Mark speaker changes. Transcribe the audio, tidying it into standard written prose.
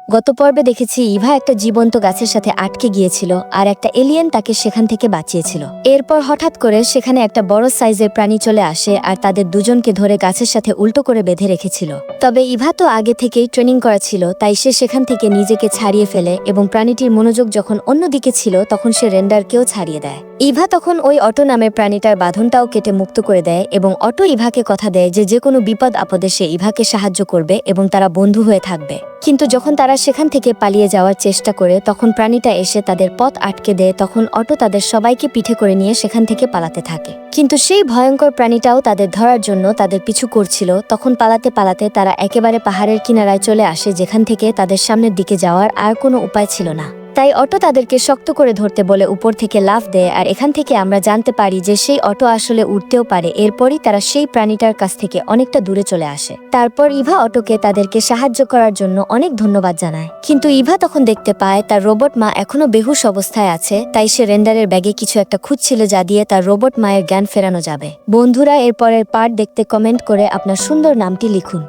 Speaker 1: গত পর্বে দেখেছি ইভা একটা জীবন্ত গাছের সাথে আটকে গিয়েছিল আর একটা এলিয়েন তাকে সেখান থেকে বাঁচিয়েছিল। এরপর হঠাৎ করে সেখানে একটা বড় সাইজের প্রাণী চলে আসে আর তাদের দুজনকে ধরে গাছের সাথে উল্টো করে বেঁধে রেখেছিল। তবে ইভা তো আগে থেকেই ট্রেনিং করা ছিল, তাই সে সেখান থেকে নিজেকে ছাড়িয়ে ফেলে এবং প্রাণীটির মনোযোগ যখন অন্যদিকে ছিল তখন সে রেন্ডারকেও ছাড়িয়ে দেয়। ইভা তখন ওই অটো নামের প্রাণীটার বাঁধনটাও কেটে মুক্ত করে দেয় এবং অটো ইভাকে কথা দেয় যে যে কোনো বিপদ আপদে সে ইভাকে সাহায্য করবে এবং তারা বন্ধু হয়ে থাকবে। কিন্তু যখন তারা সেখান থেকে পালিয়ে যাওয়ার চেষ্টা করে তখন প্রাণীটা এসে তাদের পথ আটকে দেয়। তখন অটো তাদের সবাইকে পিঠে করে নিয়ে সেখান থেকে পালাতে থাকে, কিন্তু সেই ভয়ঙ্কর প্রাণীটাও তাদের ধরার জন্য তাদের পিছু করছিল। তখন পালাতে পালাতে তারা একেবারে পাহাড়ের কিনারায় চলে আসে, যেখান থেকে তাদের সামনের দিকে যাওয়ার আর কোনো উপায় ছিল না। তাই অটো তাদেরকে শক্ত করে ধরতে বলে উপর থেকে লাফ দেয়, আর এখান থেকে আমরা জানতে পারি যে সেই অটো আসলে উঠতেও পারে। এরপরই তারা সেই প্রাণীটার কাছ থেকে অনেকটা দূরে চলে আসে। তারপর ইভা অটোকে তাদেরকে সাহায্য করার জন্য অনেক ধন্যবাদ জানায়, কিন্তু ইভা তখন দেখতে পায় তার রোবট মা এখনো বেহুশ অবস্থায় আছে। তাই সে রেন্ডারের ব্যাগে কিছু একটা খুঁজছিল যা দিয়ে তার রোবট মায়ের জ্ঞান ফেরানো যাবে। বন্ধুরা, এরপরের পার্ট দেখতে কমেন্ট করে আপনার সুন্দর নামটি লিখুন।